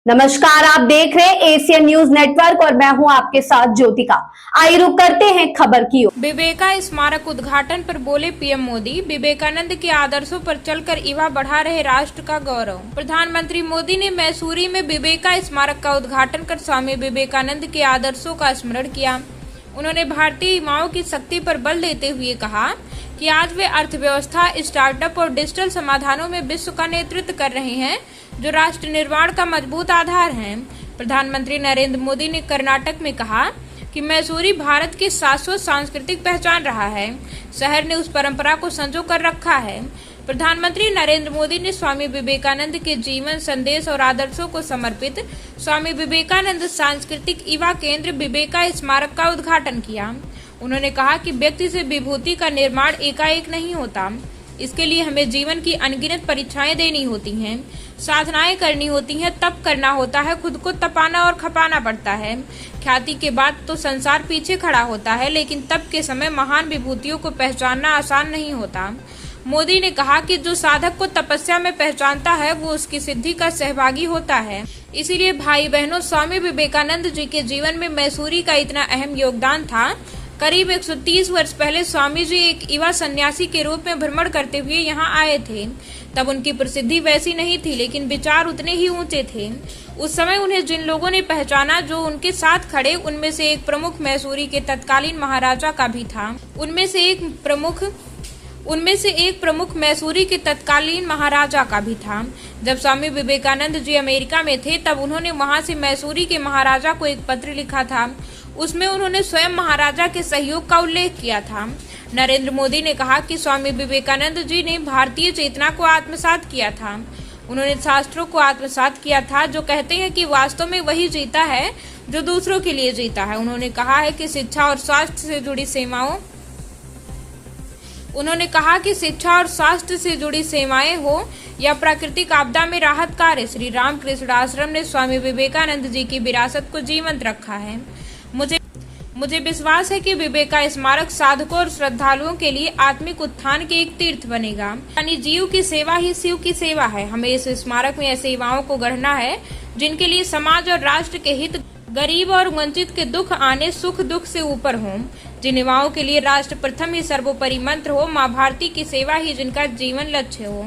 नमस्कार, आप देख रहे हैं एशियन न्यूज नेटवर्क और मैं हूं आपके साथ ज्योतिका। आइए रुक करते हैं खबर की ओर। विवेका स्मारक उद्घाटन पर बोले पीएम मोदी, विवेकानंद के आदर्शों पर चलकर युवा बढ़ा रहे राष्ट्र का गौरव। प्रधानमंत्री मोदी ने मैसूरी में विवेका स्मारक का उद्घाटन कर स्वामी विवेकानंद के आदर्शों का स्मरण किया। उन्होंने भारतीय युवाओं की शक्ति पर बल देते हुए कहा कि आज वे अर्थव्यवस्था, स्टार्टअप और डिजिटल समाधानों में विश्व का नेतृत्व कर रहे हैं, जो राष्ट्र निर्माण का मजबूत आधार हैं। प्रधानमंत्री नरेंद्र मोदी ने कर्नाटक में कहा कि मैसूरी भारत की शाश्वत सांस्कृतिक पहचान रहा है। शहर ने उस परंपरा को संजो कर रखा है। प्रधानमंत्री नरेंद्र मोदी ने स्वामी विवेकानंद के जीवन, संदेश और आदर्शों को समर्पित स्वामी विवेकानंद सांस्कृतिक युवा केंद्र विवेका स्मारक का उद्घाटन किया। उन्होंने कहा कि व्यक्ति से विभूति का निर्माण एकाएक नहीं होता। इसके लिए हमें जीवन की अनगिनत परीक्षाएं देनी होती हैं, साधनाएं करनी होती हैं, तप करना होता है, खुद को तपाना और खपाना पड़ता है। ख्याति के बाद तो संसार पीछे खड़ा होता है, लेकिन तप के समय महान विभूतियों को पहचानना आसान नहीं होता। मोदी ने कहा कि जो साधक को तपस्या में पहचानता है, वो उसकी सिद्धि का सहभागी होता है। इसीलिए भाई बहनों, स्वामी विवेकानंद जी के जीवन में मैसूरी का इतना अहम योगदान था। करीब 130 वर्ष पहले स्वामी जी एक युवा सन्यासी के रूप में भ्रमण करते हुए यहाँ आए थे। तब उनकी प्रसिद्धि वैसी नहीं थी, लेकिन विचार उतने ही ऊंचे थे। उस समय उन्हें जिन लोगों ने पहचाना, जो उनके साथ खड़े, उनमें से एक प्रमुख मैसूरी के तत्कालीन महाराजा का भी था। उनमें से एक प्रमुख मैसूरी के तत्कालीन महाराजा का भी था। जब स्वामी विवेकानंद जी अमेरिका में थे, तब उन्होंने वहां से मैसूरी के महाराजा को एक पत्र लिखा था। उसमें उन्होंने स्वयं महाराजा के सहयोग का उल्लेख किया था। नरेंद्र मोदी ने कहा कि स्वामी विवेकानंद जी ने भारतीय चेतना को आत्मसात किया था। उन्होंने शास्त्रों को आत्मसात किया था, जो कहते हैं कि वास्तव में वही जीता है जो दूसरों के लिए जीता है। उन्होंने कहा कि शिक्षा और स्वास्थ्य से जुड़ी सेवाएं हो या प्राकृतिक आपदा में राहत कार्य, श्री रामकृष्ण आश्रम ने स्वामी विवेकानंद जी की विरासत को जीवंत रखा है। मुझे विश्वास है कि विवेका स्मारक साधकों और श्रद्धालुओं के लिए आत्मिक उत्थान के एक तीर्थ बनेगा। यानी जीव की सेवा ही शिव की सेवा है। हमें इस स्मारक में ऐसे युवाओं को गढ़ना है, जिनके लिए समाज और राष्ट्र के हित, गरीब और वंचित के दुख आने सुख दुख से ऊपर हों। जिन युवाओं के लिए राष्ट्र प्रथम ही सर्वोपरि मंत्र हो, माँ भारती की सेवा ही जिनका जीवन लक्ष्य हो।